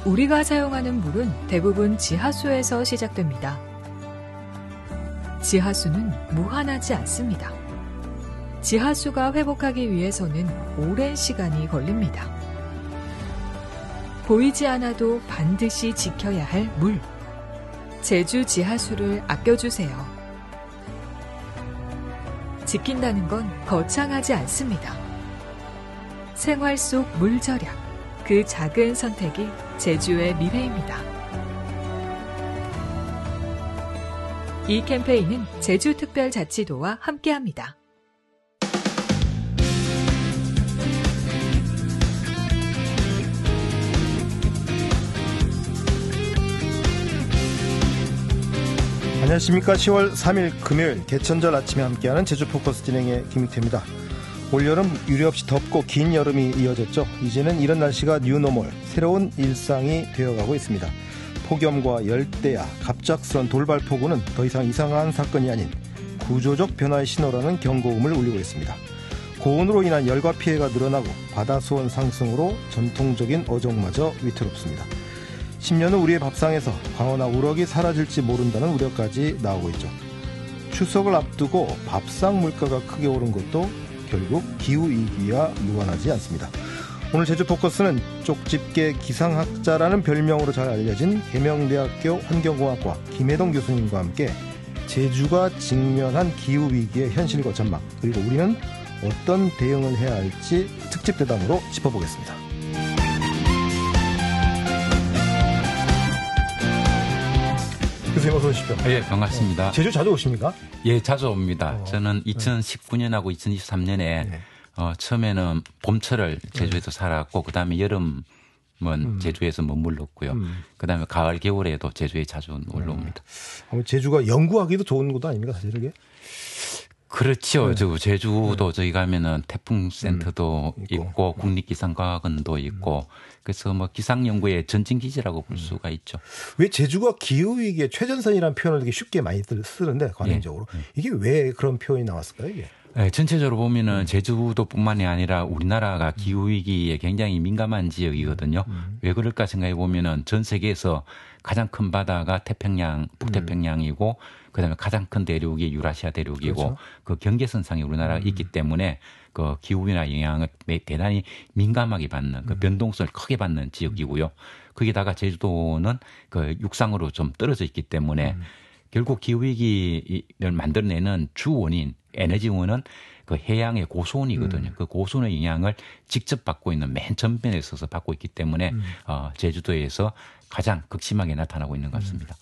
우리가 사용하는 물은 대부분 지하수에서 시작됩니다. 지하수는 무한하지 않습니다. 지하수가 회복하기 위해서는 오랜 시간이 걸립니다. 보이지 않아도 반드시 지켜야 할 물. 제주 지하수를 아껴주세요. 지킨다는 건 거창하지 않습니다. 생활 속 물 절약, 그 작은 선택이 제주의 미래입니다. 이 캠페인은 제주특별자치도와 함께합니다. 안녕하십니까. 10월 3일 금요일 개천절 아침에 함께하는 제주포커스 진행의 김익태입니다. 올여름 유례 없이 덥고 긴 여름이 이어졌죠. 이제는 이런 날씨가 뉴노멀, 새로운 일상이 되어가고 있습니다. 폭염과 열대야, 갑작스런 돌발폭우는 더 이상 이상한 사건이 아닌 구조적 변화의 신호라는 경고음을 울리고 있습니다. 고온으로 인한 열과 피해가 늘어나고 바다수온 상승으로 전통적인 어종마저 위태롭습니다. 10년 후 우리의 밥상에서 광어나 우럭이 사라질지 모른다는 우려까지 나오고 있죠. 추석을 앞두고 밥상 물가가 크게 오른 것도 결국 기후위기와 무관하지 않습니다. 오늘 제주포커스는 쪽집게 기상학자라는 별명으로 잘 알려진 계명대학교 환경공학과 김혜동 교수님과 함께 제주가 직면한 기후위기의 현실과 전망, 그리고 우리는 어떤 대응을 해야 할지 특집 대담으로 짚어보겠습니다. 교수님 어서 오십시오. 예, 반갑습니다. 제주 자주 오십니까? 예, 자주 옵니다. 저는 2019년하고 2023년에 처음에는 봄철을 제주에서 살았고 그다음에 여름은 제주에서 머물렀고요. 그다음에 가을 겨울에도 제주에 자주 놀러 옵니다. 제주가 연구하기도 좋은 곳 아닙니까, 사실 이게? 그렇죠. 제주도 저희 가면은 태풍센터도 있고 국립기상과학원도 있고 그래서 뭐 기상연구의 전진기지라고 볼 수가 있죠. 왜 제주가 기후위기의 최전선이라는 표현을 되게 쉽게 많이 쓰는데 관행적으로 이게 왜 그런 표현이 나왔을까요, 이게? 네, 전체적으로 보면은 제주도뿐만이 아니라 우리나라가 기후위기에 굉장히 민감한 지역이거든요. 왜 그럴까 생각해 보면은 전 세계에서 가장 큰 바다가 태평양, 북태평양이고 그다음에 가장 큰 대륙이 유라시아 대륙이고 그렇죠. 그 경계선상에 우리나라가 있기 때문에 그 기후변화 영향을 대단히 민감하게 받는 그 변동성을 크게 받는 지역이고요. 거기다가 제주도는 그 육상으로 좀 떨어져 있기 때문에 결국 기후위기를 만들어내는 주 원인, 에너지원은 그 해양의 고수온이거든요. 그 고수온의 영향을 직접 받고 있는 맨 전면에 있어서 받고 있기 때문에 제주도에서 가장 극심하게 나타나고 있는 것 같습니다.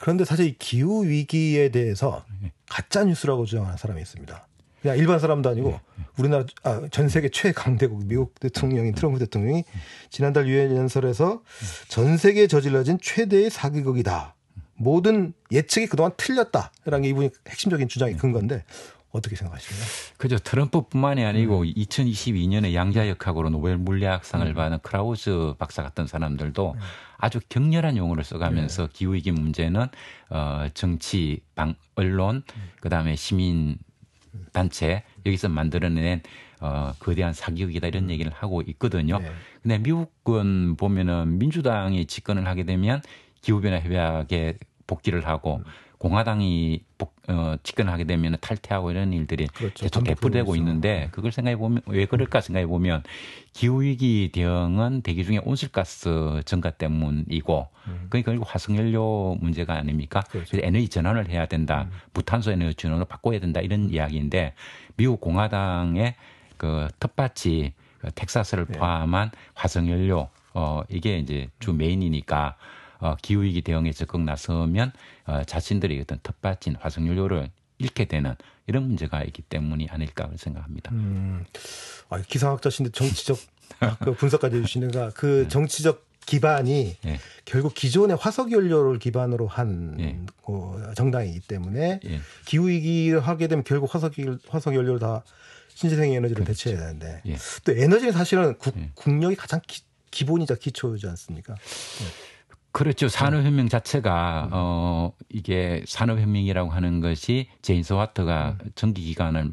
그런데 사실 이 기후위기에 대해서 가짜뉴스라고 주장하는 사람이 있습니다. 그냥 일반 사람도 아니고 우리나라 전 세계 최강대국 미국 대통령인 트럼프 대통령이 지난달 유엔 연설에서 전 세계에 저질러진 최대의 사기극이다. 모든 예측이 그동안 틀렸다라는 게 이분이 핵심적인 주장이 근건데 어떻게 생각하십니까? 그죠. 트럼프뿐만이 아니고 2022년에 양자역학으로 노벨 물리학상을 받은 크라우즈 박사 같은 사람들도 아주 격렬한 용어를 써가면서 기후위기 문제는 정치, 언론, 그다음에 시민 단체 여기서 만들어낸 거대한 사기극이다 이런 얘기를 하고 있거든요. 근데 미국은 보면은 민주당이 집권을 하게 되면 기후변화 협약에 복귀를 하고 공화당이 집권을 하게 되면 탈퇴하고 이런 일들이 계속 되풀이되고 있는데 그걸 생각해 보면 왜 그럴까 생각해 보면 기후위기 대응은 대기 중에 온실가스 증가 때문이고 그러니까 결국 화석연료 문제가 아닙니까? 그래서 에너지 전환을 해야 된다. 무탄소 에너지 전환으로 바꿔야 된다 이런 이야기인데 미국 공화당의 그 텃밭이 텍사스를 포함한 화석연료 이게 이제 주 메인이니까 기후위기 대응에 적극 나서면 자신들의 어떤 텃밭인 화석연료를 잃게 되는 이런 문제가 있기 때문이 아닐까 생각합니다. 기상학자신데 정치적 분석까지 해주시는가 그 정치적 기반이 결국 기존의 화석연료를 기반으로 한 정당이기 때문에 기후위기를 하게 되면 결국 화석연료를 다 신재생 에너지를 대체해야 되는데 또 에너지는 사실은 국력이 가장 기본이자 기초이지 않습니까? 그렇죠. 산업혁명 자체가 이게 산업혁명이라고 하는 것이 제임스 와트가 전기기관을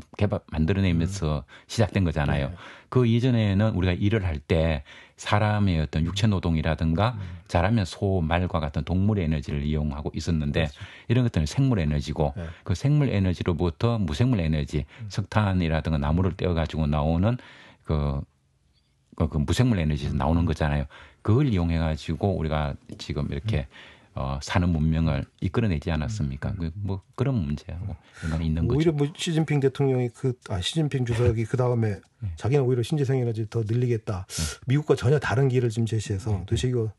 만들어내면서 시작된 거잖아요. 네. 그 이전에는 우리가 일을 할 때 사람의 어떤 육체 노동이라든가 잘하면 소, 말과 같은 동물의 에너지를 이용하고 있었는데 그렇죠. 이런 것들은 생물 에너지고 네. 그 생물 에너지로부터 무생물 에너지, 석탄이라든가 나무를 떼어가지고 나오는 그 무생물 에너지에서 나오는 거잖아요. 그걸 이용해가지고 우리가 지금 이렇게 산업 문명을 이끌어내지 않았습니까? 뭐 그런 문제하고 연관이 있는 거죠. 오히려 뭐 시진핑 대통령이 시진핑 주석이 그 다음에 자기는 오히려 신재생 에너지 더 늘리겠다. 미국과 전혀 다른 길을 지금 제시해서 도대체 이거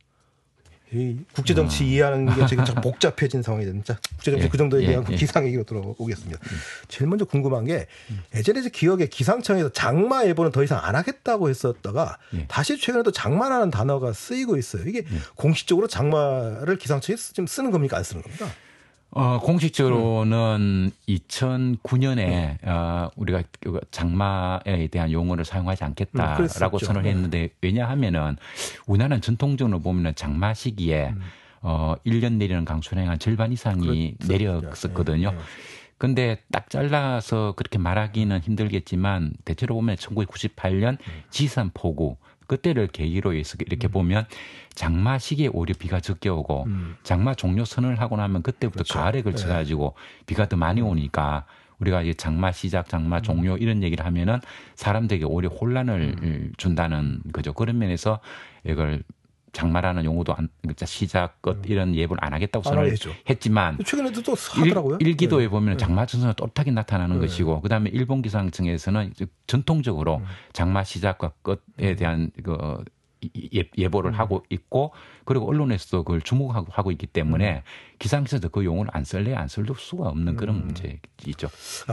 이 국제 정치 이해하는 게 지금 참 복잡해진 상황이 됩니다. 국제 정치 그 정도에 대한 기상 얘기로 들어오겠습니다. 제일 먼저 궁금한 게 예전에 기억에 기상청에서 장마 예보는 더 이상 안 하겠다고 했었다가 다시 최근에도 장마라는 단어가 쓰이고 있어요. 이게 공식적으로 장마를 기상청이 지금 쓰는 겁니까? 안 쓰는 겁니까? 공식적으로는 2009년에 우리가 장마에 대한 용어를 사용하지 않겠다라고 선언을 했는데 왜냐하면은 우리나라는 전통적으로 보면은 장마 시기에 1년 내리는 강수량의 한 절반 이상이 내렸었거든요. 근데 딱 잘라서 그렇게 말하기는 힘들겠지만 대체로 보면 1998년 지산 폭우 그때를 계기로 해서 이렇게 보면 장마 시기에 오히려 비가 적게 오고 장마 종료 선언을 하고 나면 그때부터 가을에 걸쳐 가지고 비가 더 많이 오니까 우리가 이제 장마 시작, 장마 종료 이런 얘기를 하면은 사람들에게 오히려 혼란을 준다는 거죠. 그런 면에서 이걸 장마라는 용어도 시작, 끝 이런 예보를 안 하겠다고 선언을 했지만 최근에도 또 하더라고요. 일기도에 보면 장마 전선은 또렷하게 나타나는 것이고 그다음에 일본 기상청에서는 전통적으로 장마 시작과 끝에 대한 예보를 하고 있고 그리고 언론에서도 그걸 주목하고 있기 때문에 기상청에서 그 용어를 안 쓸래 안 쓸 수가 없는 그런 문제이죠.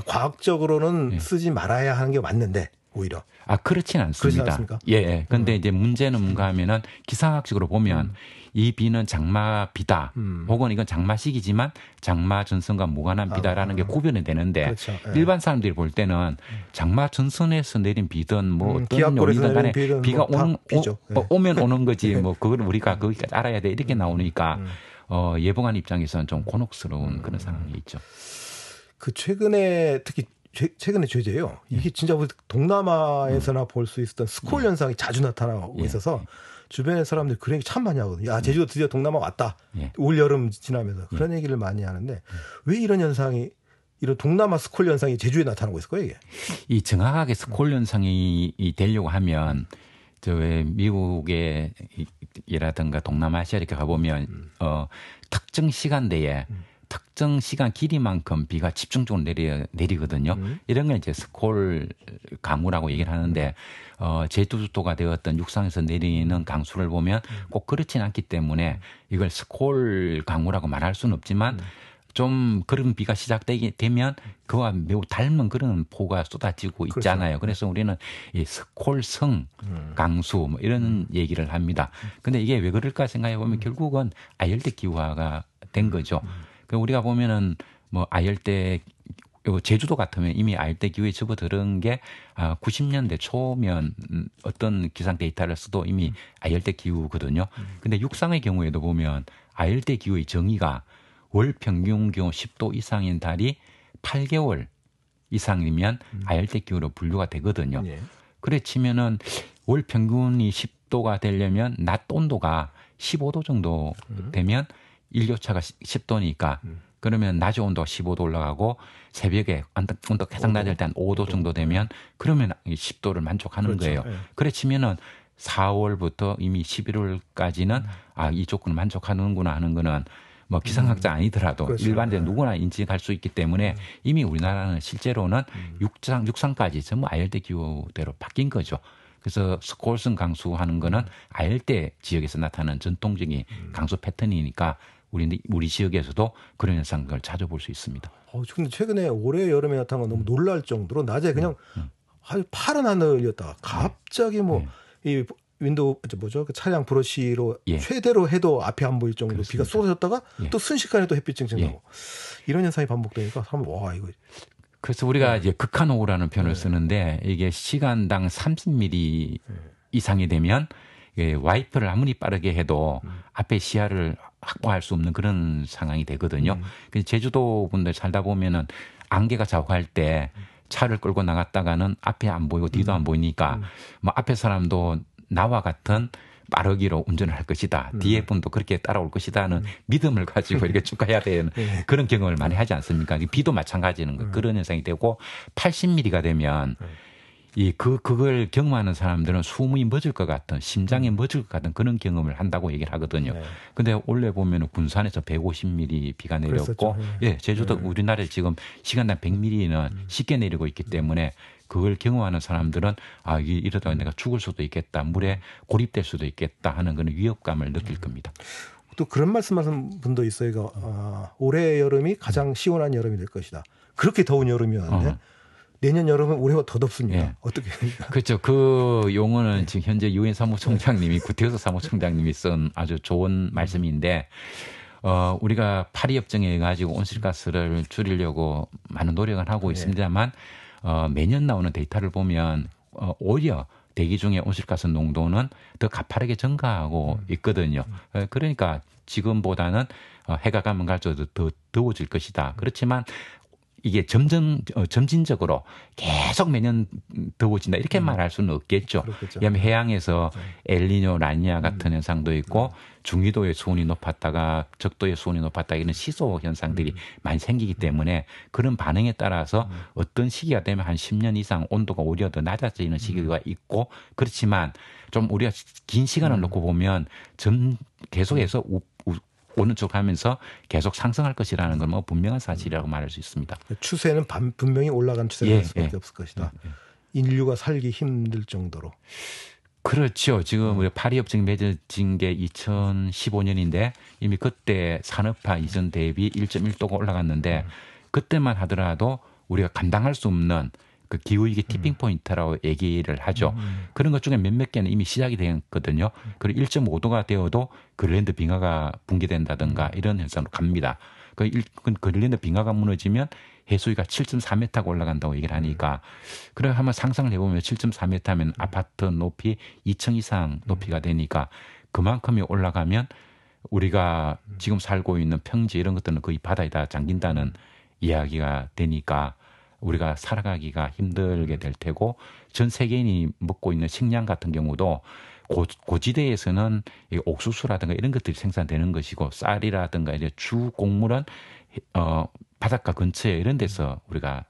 과학적으로는 쓰지 말아야 하는 게 맞는데 오히려. 그렇진 않습니다. 그렇지 않습니까? 예. 근데 이제 문제는 뭔가 하면은 기상학적으로 보면 이 비는 장마 비다. 혹은 이건 장마 시기지만 장마 전선과 무관한 비다라는 게 구별이 되는데 그렇죠. 일반 사람들이 볼 때는 장마 전선에서 내린 비든 뭐 어떤 기압골에서 간에 비가 오면 네. 오는 거지 뭐 그걸 우리가 거기까지 알아야 돼 이렇게 나오니까 예보관 입장에서는 좀 곤혹스러운 그런 상황이 있죠. 최근에 특히 최근의 죄제예요. 이게 진짜 동남아에서나 볼 수 있었던 스콜 현상이 자주 나타나고 있어서 주변의 사람들이 그런 얘기 참 많이 하거든요. 야, 제주도 드디어 동남아 왔다. 올 여름 지나면서 그런 얘기를 많이 하는데 왜 이런 현상이 이런 동남아 스콜 현상이 제주에 나타나고 있을까요, 이게? 이 정확하게 스콜 현상이 되려고 하면 왜 미국의 이라든가 동남아시아 이렇게 가보면 특정 시간대에 특정 시간 길이만큼 비가 집중적으로 내리거든요. 이런 걸 이제 스콜 강우라고 얘기를 하는데 제주도가 되었던 육상에서 내리는 강수를 보면 꼭 그렇진 않기 때문에 이걸 스콜 강우라고 말할 수는 없지만 좀 그런 비가 시작되면 그와 매우 닮은 그런 폭우가 쏟아지고 있잖아요. 그래서 우리는 이 스콜성 강수 뭐 이런 얘기를 합니다. 근데 이게 왜 그럴까 생각해 보면 결국은 아열대 기후화가 된 거죠. 우리가 보면은 뭐 아열대 제주도 같으면 이미 아열대 기후에 접어들은 게 90년대 초면 어떤 기상 데이터를 써도 이미 아열대 기후거든요. 근데 육상의 경우에도 보면 아열대 기후의 정의가 월 평균 기온 10도 이상인 달이 8개월 이상이면 아열대 기후로 분류가 되거든요. 그래 치면은 월 평균이 10도가 되려면 낮 온도가 15도 정도 되면 일교차가 10도니까 그러면 낮 온도가 15도 올라가고 새벽에 온도 가장 낮을 때 한 5도 정도 되면 그러면 10도를 만족하는 거예요. 그래 치면은 4월부터 이미 11월까지는 이 조건을 만족하는구나 하는 거는 뭐 기상학자 아니더라도 일반적인 누구나 인지할 수 있기 때문에 이미 우리나라는 실제로는 육상까지 전부 아열대 기후대로 바뀐 거죠. 그래서 스콜성 강수하는 거는 아열대 지역에서 나타나는 전통적인 강수 패턴이니까 우리 지역에서도 그런 현상을 자주 볼 수 있습니다. 근데 최근에 올해 여름에 나타난 건 너무 놀랄 정도로 낮에 그냥 파란 하늘이었다가 갑자기 이 윈도우 그 차량 브러쉬로 최대로 해도 앞이 안 보일 정도로 비가 쏟아졌다가 또 순식간에 또 햇빛 쨍쨍하고 이런 현상이 반복되니까 사람 이거. 그래서 우리가 이제 극한호우라는 표현을 쓰는데 이게 시간당 30mm 이상이 되면 와이퍼를 아무리 빠르게 해도 앞에 시야를 확보할 수 없는 그런 상황이 되거든요. 제주도 분들 살다 보면은 안개가 자욱할 때 차를 끌고 나갔다가는 앞에 안 보이고 뒤도 안 보이니까 뭐 앞에 사람도 나와 같은 빠르기로 운전을 할 것이다. 뒤에 분도 그렇게 따라올 것이다 하는 믿음을 가지고 이렇게 쭉 가야 되는 그런 경험을 많이 하지 않습니까? 비도 마찬가지는 거예요. 그런 현상이 되고 80mm가 되면 그걸 경험하는 사람들은 숨이 멎을 것 같은, 심장이 멎을 것 같은 그런 경험을 한다고 얘기를 하거든요. 근데 원래 보면 군산에서 150mm 비가 내렸고, 예, 제주도 우리나라에 지금 시간당 100mm는 쉽게 내리고 있기 때문에 그걸 경험하는 사람들은 이러다가 내가 죽을 수도 있겠다, 물에 고립될 수도 있겠다 하는 그런 위협감을 느낄 겁니다. 또 그런 말씀하신 분도 있어요. 올해 여름이 가장 시원한 여름이 될 것이다. 그렇게 더운 여름이었는데 내년 여름은 올해가 더 덥습니다. 예. 어떻게 됩니까? 그렇죠. 그 용어는 지금 현재 유엔 사무총장님이 구테스 사무총장님이 쓴 아주 좋은 말씀인데 우리가 파리 협정에 가지고 온실가스를 줄이려고 많은 노력을 하고 있습니다만 매년 나오는 데이터를 보면 오히려 대기 중에 온실가스 농도는 더 가파르게 증가하고 있거든요. 그러니까 지금보다는 해가 가면 갈수록 더 더워질 것이다. 그렇지만 이게 점진적으로 계속 매년 더워진다 이렇게 말할 수는 없겠죠. 왜냐하면 해양에서 엘니뇨, 라니냐 같은 현상도 있고 중위도의 수온이 높았다가 적도의 수온이 높았다 이런 시소 현상들이 많이 생기기 때문에 그런 반응에 따라서 어떤 시기가 되면 한 10년 이상 온도가 오히려 더 낮아지는 시기가 있고 그렇지만 좀 우리가 긴 시간을 놓고 보면 계속해서 오는 쪽 하면서 계속 상승할 것이라는 건 뭐 분명한 사실이라고 말할 수 있습니다. 추세는 분명히 올라가는 추세가 될 수밖에 없을 것이다. 인류가 살기 힘들 정도로. 그렇죠. 지금 우리 파리 협정이 맺어진 게 2015년인데 이미 그때 산업화 이전 대비 1.1도가 올라갔는데 그때만 하더라도 우리가 감당할 수 없는 그 기후위기 티핑 포인트라고 얘기를 하죠. 그런 것 중에 몇몇 개는 이미 시작이 되었거든요. 그리고 1.5도가 되어도 그린란드 빙하가 붕괴된다든가 이런 현상으로 갑니다. 그린란드 빙하가 무너지면 해수위가 7.4m가 올라간다고 얘기를 하니까 그래 한번 상상을 해보면 7.4m면 아파트 높이 2층 이상 높이가 되니까 그만큼이 올라가면 우리가 지금 살고 있는 평지 이런 것들은 거의 바다에 다 잠긴다는 이야기가 되니까 우리가 살아가기가 힘들게 될 테고 전 세계인이 먹고 있는 식량 같은 경우도 고지대에서는 옥수수라든가 이런 것들이 생산되는 것이고 쌀이라든가 이제 주 곡물은 바닷가 근처에 이런 데서 우리가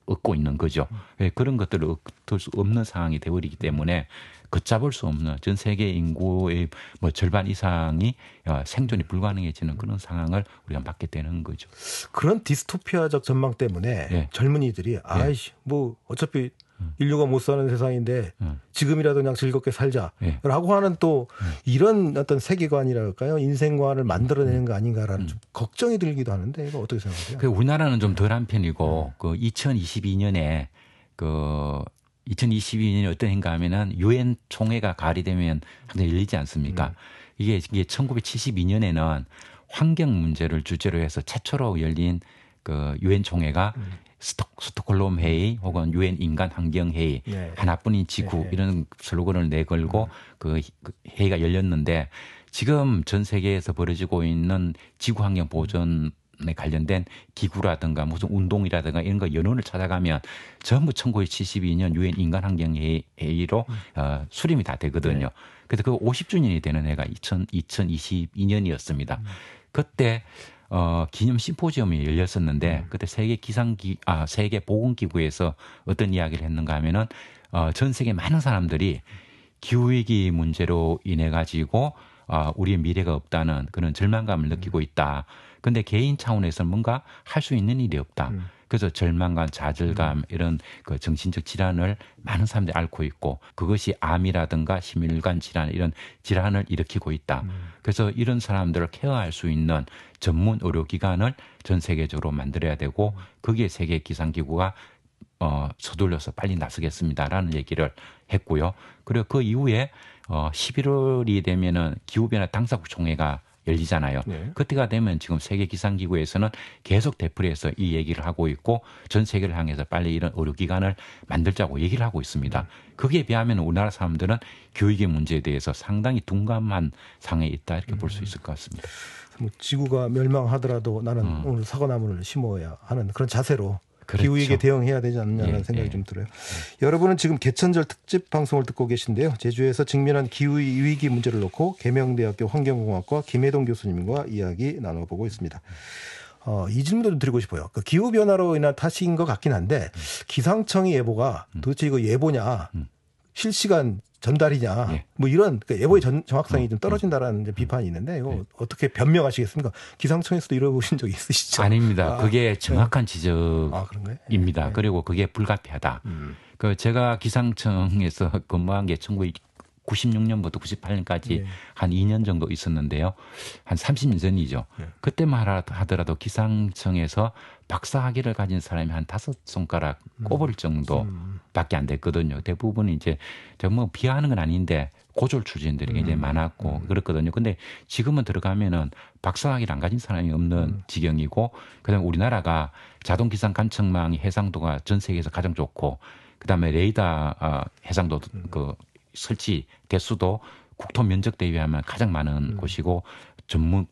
얻고 있는 거죠. 그런 것들을 얻을 수 없는 상황이 되어버리기 때문에 걷잡을 수 없는 전 세계 인구의 뭐 절반 이상이 생존이 불가능해지는 그런 상황을 우리가 맞게 되는 거죠. 그런 디스토피아적 전망 때문에 젊은이들이 뭐 어차피 인류가 못 사는 세상인데 지금이라도 그냥 즐겁게 살자라고 하는 또 이런 어떤 세계관이랄까요? 인생관을 만들어내는 거 아닌가라는 좀 걱정이 들기도 하는데 이거 어떻게 생각하세요? 우리나라는 좀 덜한 편이고 2022년에 2022년이 어떤 해인가 하면은 유엔 총회가 가을이 되면 항상 열리지 않습니까? 이게 1972년에는 환경 문제를 주제로 해서 최초로 열린 그 유엔 총회가 스톡홀름 회의 혹은 유엔 인간 환경 회의 하나뿐인 지구 이런 슬로건을 내걸고 그 회의가 열렸는데 지금 전 세계에서 벌어지고 있는 지구 환경 보존 에 관련된 기구라든가 무슨 운동이라든가 이런 거 연원을 찾아가면 전부 1972년 유엔 인간환경회의로 수립이 다 되거든요. 그래서 그 50주년이 되는 해가 2022년이었습니다. 그때 기념 심포지엄이 열렸었는데 그때 세계 보건기구에서 어떤 이야기를 했는가 하면은 전 세계 많은 사람들이 기후위기 문제로 인해 가지고 우리의 미래가 없다는 그런 절망감을 느끼고 있다. 근데 개인 차원에서 뭔가 할 수 있는 일이 없다. 그래서 절망감, 좌절감 이런 그 정신적 질환을 많은 사람들이 앓고 있고 그것이 암이라든가 심혈관 질환 이런 질환을 일으키고 있다. 그래서 이런 사람들을 케어할 수 있는 전문 의료기관을 전 세계적으로 만들어야 되고 거기에 세계기상기구가 서둘러서 빨리 나서겠습니다라는 얘기를 했고요. 그리고 그 이후에 11월이 되면은 기후변화 당사국 총회가 열리잖아요. 그때가 되면 지금 세계기상기구에서는 계속 되풀이해서 이 얘기를 하고 있고 전 세계를 향해서 빨리 이런 의료기관을 만들자고 얘기를 하고 있습니다. 거기에 비하면 우리나라 사람들은 기후위기 문제에 대해서 상당히 둔감한 상황에 있다 이렇게 볼 수 있을 것 같습니다. 뭐 지구가 멸망하더라도 나는 오늘 사과나무를 심어야 하는 그런 자세로 그렇죠. 기후위기에 대응해야 되지 않느냐는 생각이 좀 들어요. 여러분은 지금 개천절 특집 방송을 듣고 계신데요. 제주에서 직면한 기후위기 문제를 놓고 계명대학교 환경공학과 김혜동 교수님과 이야기 나눠보고 있습니다. 이 질문도 좀 드리고 싶어요. 그 기후변화로 인한 탓인 것 같긴 한데 기상청의 예보가 도대체 이거 예보냐 실시간 전달이냐 뭐 이런 예보의 정확성이 좀 떨어진다라는 이제 비판이 있는데 이거 어떻게 변명하시겠습니까? 기상청에서도 이러신 적 있으시죠? 아닙니다. 그게 정확한 지적입니다. 그리고 그게 불가피하다. 제가 기상청에서 근무한 게 1996년부터 98년까지 한 2년 정도 있었는데요. 한 30년 전이죠. 그때만 하더라도 기상청에서 박사학위를 가진 사람이 한 5손가락 꼽을 정도밖에 안 됐거든요. 대부분 이제 뭐 비하하는 건 아닌데 고졸 출신들이 굉장히 많았고 그렇거든요. 근데 지금은 들어가면은 박사학위를 안 가진 사람이 없는 지경이고, 그다음에 우리나라가 자동 기상 관측망이 해상도가 전 세계에서 가장 좋고, 그다음에 레이더 해상도 설치 대수도 국토 면적 대비하면 가장 많은 곳이고, 전문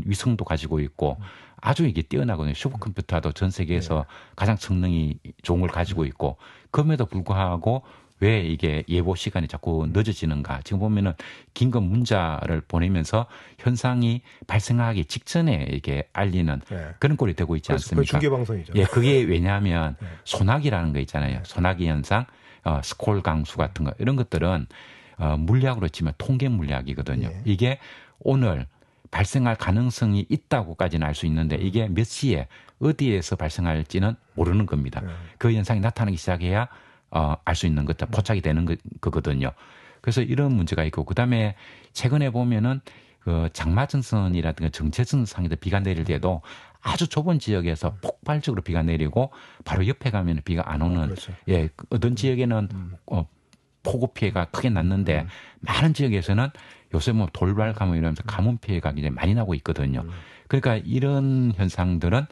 위성도 가지고 있고 아주 이게 뛰어나거든요. 슈퍼컴퓨터도 전 세계에서 가장 성능이 좋은 걸 가지고 있고, 그럼에도 불구하고 왜 이게 예보 시간이 자꾸 늦어지는가? 지금 보면은 긴급 문자를 보내면서 현상이 발생하기 직전에 이게 알리는 그런 꼴이 되고 있지 않습니까? 중계 방송이죠. 예, 그게 왜냐하면 소나기라는 거 있잖아요. 소나기 현상, 스콜 강수 같은 거 이런 것들은 물리학으로 치면 통계 물리학이거든요. 이게 오늘 발생할 가능성이 있다고까지는 알 수 있는데 이게 몇 시에 어디에서 발생할지는 모르는 겁니다. 그 현상이 나타나기 시작해야 알 수 있는 것들 포착이 되는 거거든요. 그래서 이런 문제가 있고, 그다음에 최근에 보면은 그 장마전선이라든가 정체전상에서 비가 내릴 때도 아주 좁은 지역에서 폭발적으로 비가 내리고 바로 옆에 가면 비가 안 오는 예, 어떤 지역에는 폭우 피해가 크게 났는데 많은 지역에서는 요새 뭐 돌발 가뭄 이러면서 가뭄 피해가 굉장히 많이 나고 있거든요. 그러니까 이런 현상들은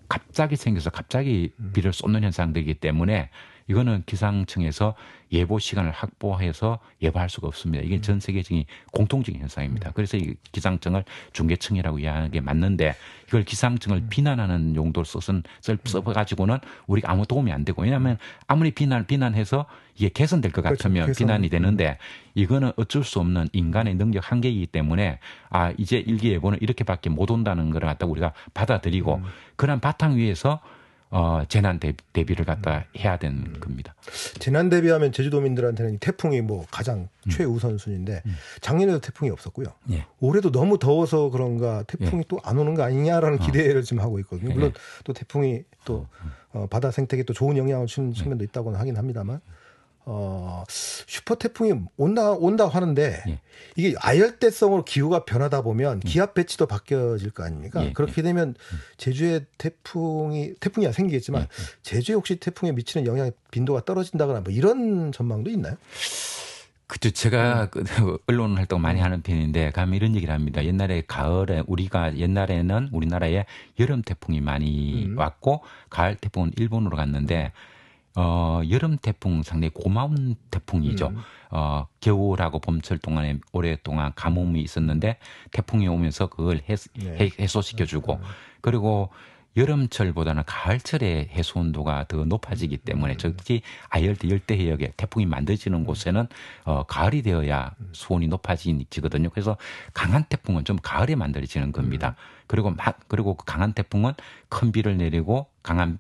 갑자기 생겨서 갑자기 비를 쏟는 현상들이기 때문에 이거는 기상청에서 예보 시간을 확보해서 예보할 수가 없습니다. 이게 전 세계적인 공통적인 현상입니다. 그래서 이 기상청을 중계청이라고 이야기하는 게 맞는데, 이걸 기상청을 비난하는 용도로 써가지고는 우리가 아무 도움이 안 되고, 왜냐하면 아무리 비난해서 이게 개선될 것 같으면 비난이 되는데, 이거는 어쩔 수 없는 인간의 능력 한계이기 때문에 이제 일기예보는 이렇게밖에 못 온다는 걸 갖다 우리가 받아들이고 그런 바탕 위에서 재난 대비를 갖다 해야 되는 겁니다. 재난 대비하면 제주도민들한테는 태풍이 뭐 가장 최우선순위인데 작년에도 태풍이 없었고요. 올해도 너무 더워서 그런가 태풍이 또 안 오는 거 아니냐라는 기대를 지금 하고 있거든요. 물론 또 태풍이 또 바다 생태계에 또 좋은 영향을 주는 측면도 있다고는 하긴 합니다만, 슈퍼 태풍이 온다 하는데 이게 아열대성으로 기후가 변하다 보면 기압 배치도 바뀌어질 거 아닙니까? 그렇게 되면 제주에 태풍이 생기겠지만 제주에 혹시 태풍에 미치는 영향 빈도가 떨어진다거나 뭐 이런 전망도 있나요? 그죠. 제가 언론 활동 많이 하는 편인데 가면 이런 얘기를 합니다. 옛날에 옛날에는 우리나라에 여름 태풍이 많이 왔고 가을 태풍은 일본으로 갔는데 여름 태풍 상당히 고마운 태풍이죠. 겨울하고 봄철 동안에 오랫동안 가뭄이 있었는데 태풍이 오면서 그걸 해소시켜주고, 그리고 여름철보다는 가을철에 해수 온도가 더 높아지기 때문에 특히 아열대 열대 해역에 태풍이 만들어지는 곳에는 가을이 되어야 수온이 높아지거든요. 그래서 강한 태풍은 좀 가을에 만들어지는 겁니다. 그리고 그 강한 태풍은 큰 비를 내리고 강한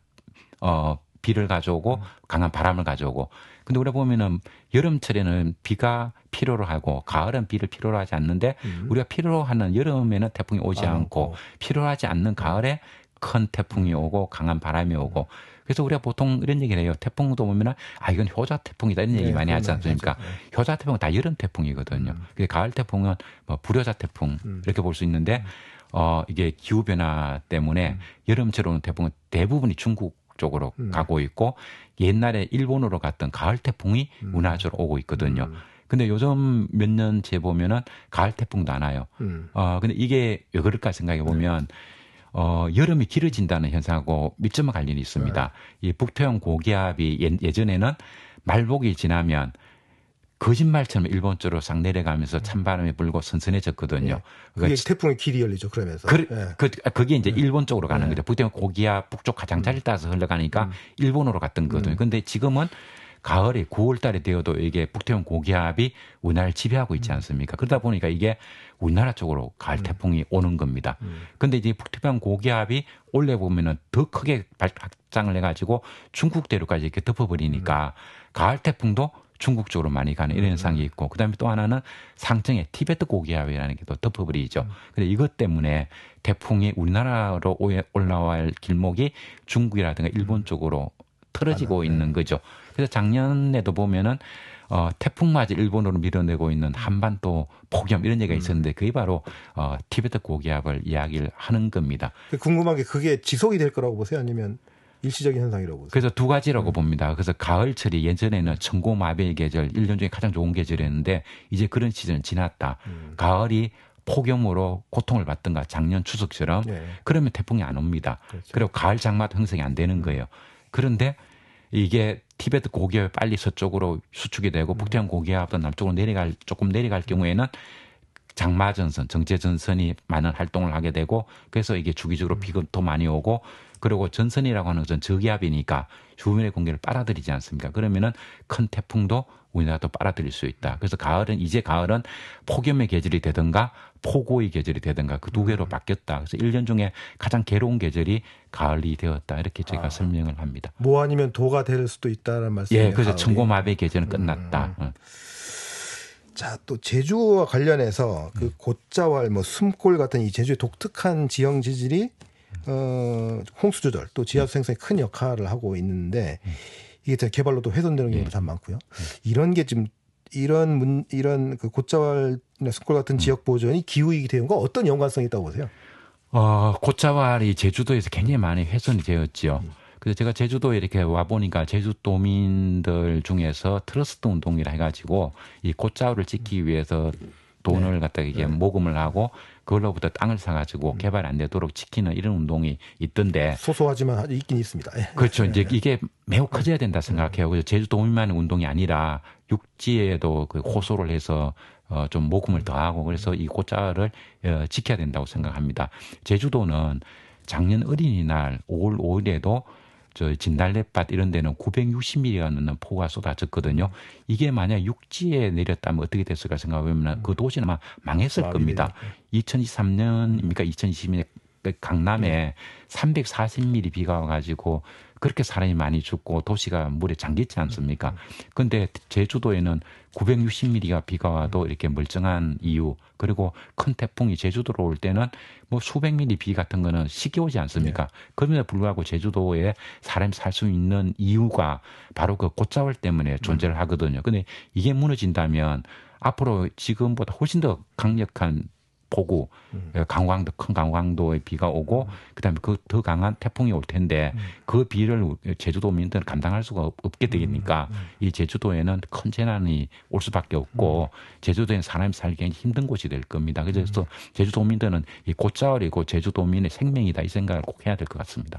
비를 가져오고 강한 바람을 가져오고. 근데 우리가 보면은 여름철에는 비가 필요로 하고 가을은 비를 필요로 하지 않는데 우리가 필요로 하는 여름에는 태풍이 오지 않고 필요하지 않는 가을에 큰 태풍이 오고 강한 바람이 오고. 그래서 우리가 보통 이런 얘기를 해요. 태풍도 보면은 이건 효자 태풍이다 이런 얘기 많이 하지 않습니까? 효자 태풍은 다 여름 태풍이거든요. 근데 가을 태풍은 뭐 불효자 태풍 이렇게 볼 수 있는데 이게 기후 변화 때문에 여름철 오는 태풍은 대부분이 중국 쪽으로 가고 있고, 옛날에 일본으로 갔던 가을 태풍이 우리나라로 오고 있거든요. 근데 요즘 몇 년째 보면은 가을 태풍도 안 와요. 근데 이게 왜 그럴까 생각해 보면 여름이 길어진다는 현상하고 밀접한 관련이 있습니다. 이 북태평양 고기압이 예전에는 말복이 지나면 거짓말처럼 일본 쪽으로 싹 내려가면서 찬바람이 불고 선선해졌거든요. 예. 그게 태풍의 길이 열리죠. 그러면서. 그게 이제 일본 쪽으로 가는 거죠. 북태평 고기압 북쪽 가장자리를 따라서 흘러가니까 일본으로 갔던 거거든요. 근데 지금은 가을에 9월 달에 되어도 이게 북태평 고기압이 우리나라를 지배하고 있지 않습니까? 그러다 보니까 이게 우리나라 쪽으로 가을 태풍이 오는 겁니다. 근데 이제 북태평 고기압이 올해 보면은 더 크게 확장을 해가지고 중국 대륙까지 이렇게 덮어버리니까 가을 태풍도 중국 쪽으로 많이 가는 이런 현상이 있고, 그다음에 또 하나는 상층에 티베트 고기압이라는 게 또 덮어버리죠. 근데 이것 때문에 태풍이 우리나라로 올라와 할 길목이 중국이라든가 일본 쪽으로 틀어지고 있는 거죠. 그래서 작년에도 보면은 태풍맞이 일본으로 밀어내고 있는 한반도 폭염 이런 얘기가 있었는데 그게 바로 티베트 고기압을 이야기를 하는 겁니다. 궁금한 게 그게 지속이 될 거라고 보세요? 아니면 일시적인 현상이라고 보세요? 그래서 두 가지라고 봅니다. 그래서 가을철이 예전에는 천고마비의 계절, 1년 중에 가장 좋은 계절이었는데 이제 그런 시즌은 지났다. 가을이 폭염으로 고통을 받던가 작년 추석처럼 그러면 태풍이 안 옵니다. 그렇죠. 그리고 가을 장마도 형성이 안 되는 거예요. 그런데 이게 티베트 고기압이 빨리 서쪽으로 수축이 되고 북태평 고기압도 남쪽으로 조금 내려갈 경우에는 장마전선, 정체전선이 많은 활동을 하게 되고 그래서 이게 주기적으로 비가 더 많이 오고 그리고 전선이라고 하는 것은 저기압이니까 주변의 공기를 빨아들이지 않습니까? 그러면은 큰 태풍도 우리나라도 빨아들일 수 있다. 그래서 가을은 폭염의 계절이 되든가 폭우의 계절이 되든가 그 두 개로 바뀌었다. 그래서 1년 중에 가장 괴로운 계절이 가을이 되었다. 이렇게 제가 설명을 합니다. 뭐 아니면 도가 될 수도 있다는 말씀이에요. 예, 그래서 천고마비의 계절은 끝났다. 자, 또 제주와 관련해서 그 곶자왈, 숨골 같은 이 제주의 독특한 지형 지질이 홍수 조절 또 지하수 생성에 큰 역할을 하고 있는데 이게 개발로도 훼손되는 경우도 참 많고요. 이런 게 지금 이런 그 곶자왈이나 숨골 같은 지역 보전이 기후위기 대응과 어떤 연관성이 있다고 보세요? 곶자왈이 제주도에서 굉장히 많이 훼손이 되었지요. 그래서 제가 제주도에 이렇게 와보니까 제주도민들 중에서 트러스트 운동이라 해가지고 이 곶자왈을 지키기 위해서 돈을 갖다가 이게 모금을 하고 그걸로부터 땅을 사가지고 개발 안 되도록 지키는 이런 운동이 있던데. 소소하지만 있긴 있습니다. 그렇죠. 이제 이게 매우 커져야 된다 생각해요. 그래서 제주도민만의 운동이 아니라 육지에도 그 호소를 해서 좀 모금을 더하고 그래서 이 곶자왈을 지켜야 된다고 생각합니다. 제주도는 작년 어린이날 5월 5일에도 저 진달래밭 이런 데는 960mm가 넘는 폭우가 쏟아졌거든요. 이게 만약 육지에 내렸다면 어떻게 됐을까 생각해보면 그 도시는 아마 망했을 겁니다. 2023년입니까? 2022년 강남에 340mm 비가 와가지고 그렇게 사람이 많이 죽고 도시가 물에 잠겼지 않습니까? 그런데 제주도에는 960mm가 비가 와도 이렇게 멀쩡한 이유, 그리고 큰 태풍이 제주도로 올 때는 뭐 수백 미리 비 같은 거는 쉽게 오지 않습니까? 그럼에도 불구하고 제주도에 사람이 살 수 있는 이유가 바로 그 곶자왈 때문에 존재를 하거든요. 근데 이게 무너진다면 앞으로 지금보다 훨씬 더 강력한 폭우, 강강도 큰 강강도의 비가 오고 그다음에 그 더 강한 태풍이 올 텐데 그 비를 제주도민들은 감당할 수가 없게 되니까 이 제주도에는 큰 재난이 올 수밖에 없고 제주도에는 사람이 살기 힘든 곳이 될 겁니다. 그래서 제주도민들은 이 곶자왈이고 제주도민의 생명이다 이 생각을 꼭 해야 될 것 같습니다.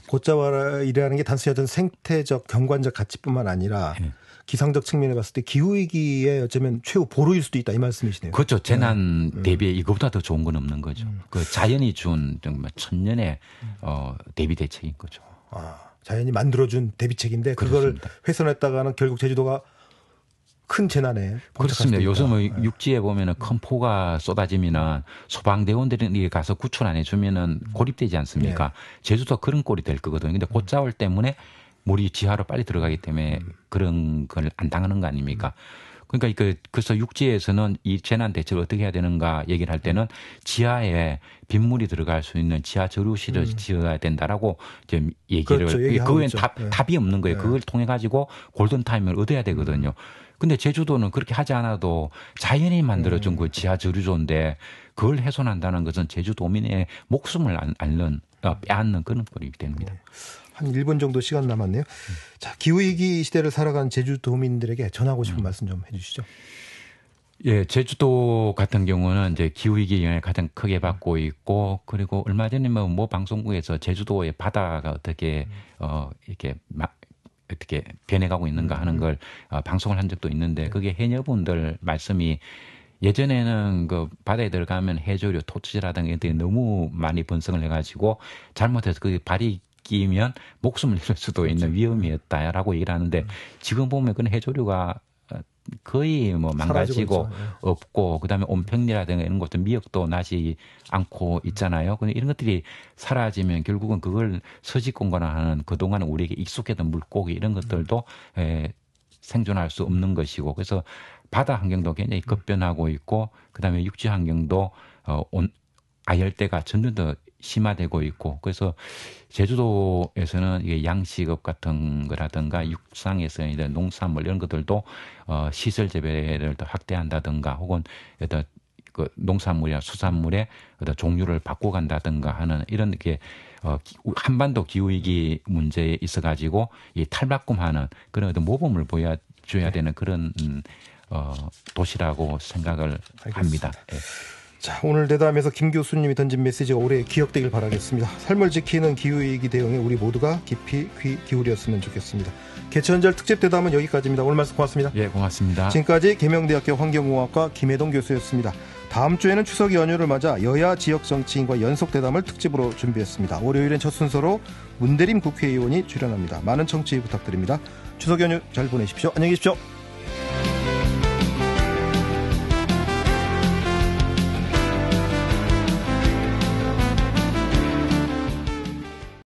곶자왈이라는 게 단순히 어떤 생태적 경관적 가치뿐만 아니라 기상적 측면에 봤을 때 기후위기에 어쩌면 최후 보루일 수도 있다 이 말씀이시네요. 그렇죠. 재난 대비에 이거보다 더 좋은 건 없는 거죠. 그 자연이 준 정말 천년의 대비 대책인 거죠. 자연이 만들어준 대비책인데 그걸 훼손했다가는 결국 제주도가 큰 재난에 그렇습니다. 요즘 육지에 보면은 큰 포가 쏟아지면은 소방대원들이 가서 구출 안 해주면은 고립되지 않습니까? 제주도 그런 꼴이 될 거거든요. 근데 곶자왈 때문에 물이 지하로 빨리 들어가기 때문에 그런 걸 안 당하는 거 아닙니까? 그러니까 그래서 육지에서는 이 재난 대책을 어떻게 해야 되는가 얘기를 할 때는 지하에 빗물이 들어갈 수 있는 지하 저류실을 지어야 된다라고 이제 얘기를. 그렇죠, 그건 답이 없는 거예요. 그걸 통해 가지고 골든 타임을 얻어야 되거든요. 근데 제주도는 그렇게 하지 않아도 자연이 만들어준 그 지하 저류조인데 그걸 훼손한다는 것은 제주도민의 목숨을 빼앗는 그런 꼴이 됩니다. 한 1분 정도 시간 남았네요. 자, 기후위기 시대를 살아간 제주도민들에게 전하고 싶은 말씀 좀 해주시죠. 예, 제주도 같은 경우는 이제 기후위기 영향을 가장 크게 받고 있고, 그리고 얼마 전에 뭐 방송국에서 제주도의 바다가 어떻게, 이렇게 어떻게 변해가고 있는가 하는 걸 방송을 한 적도 있는데 그게 해녀분들 말씀이 예전에는 그 바다에 들어가면 해조류, 토치라든가 이런 데 너무 많이 번성을 해가지고 잘못해서 그 발이 끼면 목숨을 잃을 수도 있는 위험이었다라고 얘기를 하는데 지금 보면 그런 해조류가 거의 뭐 망가지고 없고 그다음에 온평리라든가 이런 것도 미역도 나지 않고 있잖아요. 근데 이런 것들이 사라지면 결국은 그걸 서식공간화 하는 그동안 우리에게 익숙했던 물고기 이런 것들도 생존할 수 없는 것이고 그래서 바다 환경도 굉장히 급변하고 있고 그다음에 육지 환경도 아열대가 점점 더 심화되고 있고 그래서 제주도에서는 이게 양식업 같은 거라든가 육상에서 이제 농산물 이런 것들도 시설 재배를 더 확대한다든가 혹은 어떤 그 농산물이나 수산물의 어떤 종류를 바꿔간다든가 하는 이런 게 한반도 기후위기 문제에 있어가지고 이 탈바꿈하는 그런 어떤 모범을 보여줘야 되는 그런 도시라고 생각을 합니다. 네. 자, 오늘 대담에서 김 교수님이 던진 메시지가 오래 기억되길 바라겠습니다. 삶을 지키는 기후위기 대응에 우리 모두가 깊이 귀 기울였으면 좋겠습니다. 개천절 특집 대담은 여기까지입니다. 오늘 말씀 고맙습니다. 예, 고맙습니다. 지금까지 계명대학교 환경공학과 김혜동 교수였습니다. 다음 주에는 추석 연휴를 맞아 여야 지역 정치인과 연속 대담을 특집으로 준비했습니다. 월요일엔 첫 순서로 문대림 국회의원이 출연합니다. 많은 청취 부탁드립니다. 추석 연휴 잘 보내십시오. 안녕히 계십시오.